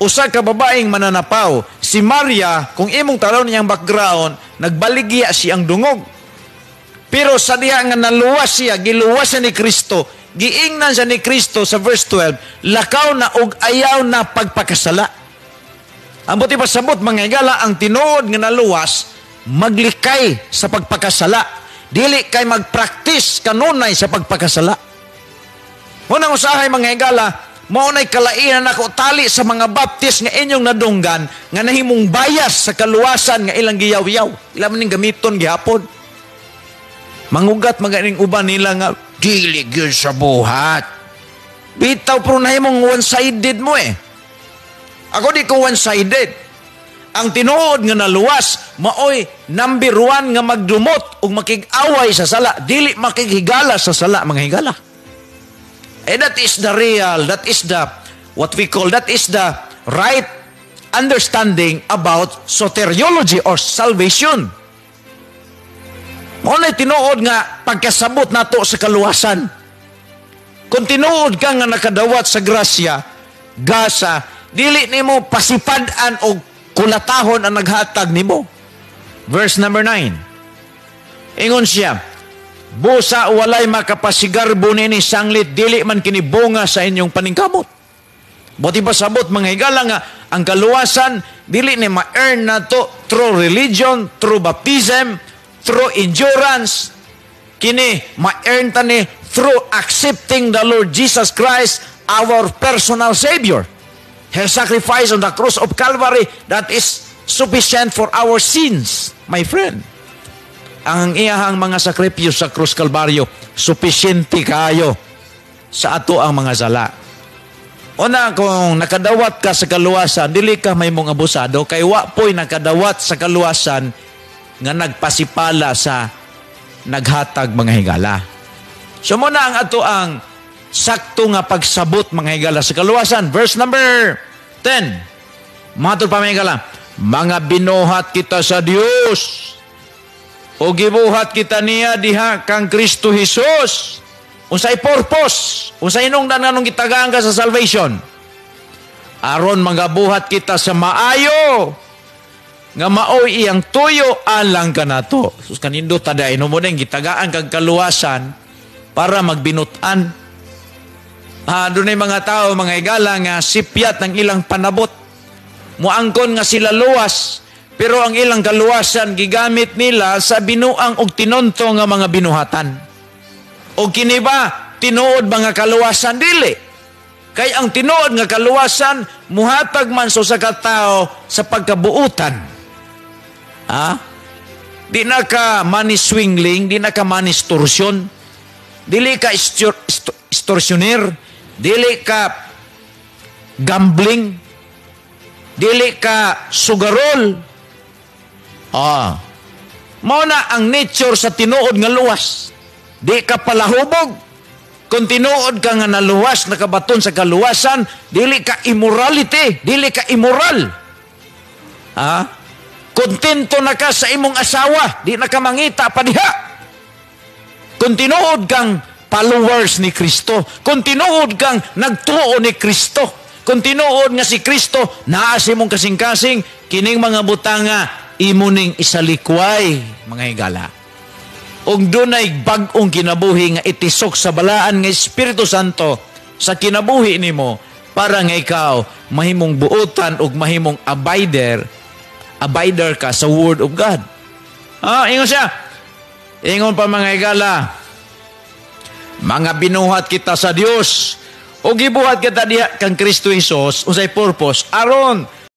usa ka babaeng mananapaw. Si Maria, kung imong tanaw niyang background, nagbaligya siyang dungog. Pero sa diha nga naluwas siya, giluwasan ni Kristo, giingnan siya ni Kristo sa verse 12, lakaw na og ayaw na pagpakasala. Ang buti pasabot, mga higala, ang tinuod nga naluwas, maglikay sa pagpakasala. Dili kay magpractice kanunay sa pagpakasala. Unang usahay, mga higala, maunay kalainan ako tali sa mga baptist nga inyong nadunggan nga nahimong bayas sa kaluwasan nga ilang giyaw-yaw. Ilang maning gamiton gihapon. Mangugat maganing uban nila nga dili gyud sa buhat. Bitaw pero nahimong one-sided mo eh. Ako di ko one-sided. Ang tinuod nga naluwas, maoy number 1 nga magdumot ug makig-away sa sala, dili makighigala sa sala, mga higala. That is the real, that is the, what we call, that is the right understanding about soteriology or salvation. Maunay tinuod nga pagkasabot nato sa kaluwasan. Kung tinuod ka nga nakadawat sa grasya, gasa, dili nimo pasipadan o kulatahon ang naghatag nimo. Verse number 9. Ingon siya, busa walay makapasigarbo nini sanglit, dili man kinibunga sa inyong paningkamot. Buti ba sabot, mga higala nga, ang kaluwasan, dili ni ma-earn na to through religion, through baptism, through endurance. Kini, ma-earn ta ni through accepting the Lord Jesus Christ, our personal Savior. His sacrifice on the cross of Calvary, that is sufficient for our sins, my friend. Ang iyahang mga sakripisyo sa krus Kalbaryo, supisyente kayo sa ato ang mga sala. Una, kung nakadawat ka sa kaluwasan, dili ka may mong abusado, kay wa po'y nakadawat sa kaluwasan nga nagpasipala sa naghatag, mga higala. So muna ang ato ang sakto nga pagsabot, mga higala, sa kaluwasan. Verse number 10. Matod pa, mga higala, mga binuhat kita sa Dios, o gibuhat kita niya diha kang Kristo Jesus. Unsay purpose? Unsay hinungdan nga nung gitagaan ka sa salvation? Aron magabuhat kita sa maayo, nga maoy iyang tuyo alang ka nato. Sus kanindo taday no mo nang gitagaan kag kaluwasan para magbinutan. Dunay mga tao, mga higala, nga sipyat ng ilang panabot. Muangkon nga sila luwas, pero ang ilang kaluwasan gigamit nila sa binuang og tinonto nga mga binuhatan. O kini ba tinuod mga kaluwasan? Dili. Kay ang tinuod nga kaluwasan muhatag man sa katao sa pagkabuutan. Di na ka maniswingling, di na ka manistorsyon, dili ka extortioner, dili ka gambling, dili ka sugarol. Mao na ang nature sa tinuod nga luwas. Di ka palahubog. Kung tinuod ka nga naluwas, nakabaton sa kaluwasan, dili ka immorality, dili ka immoral. Kontento na ka sa imong asawa, di na ka mangita pa diha. Kung tinuod kang followers ni Kristo, kung tinuod kang nagtuo ni Kristo, kung tinuod nga si Kristo, naas imong kasing-kasing, kining mga butanga, imuning isalikway, mga higala. Og dunay bag-ong kinabuhi nga itisok sa balaan nga Espiritu Santo sa kinabuhi nimo para nga ikaw mahimong buotan og mahimong abider ka sa Word of God. Ingon siya. Ingon pa, mga higala, mga binuhat kita sa Dios o gibuhat kita diha kang Kristo Jesus, usay purpose aron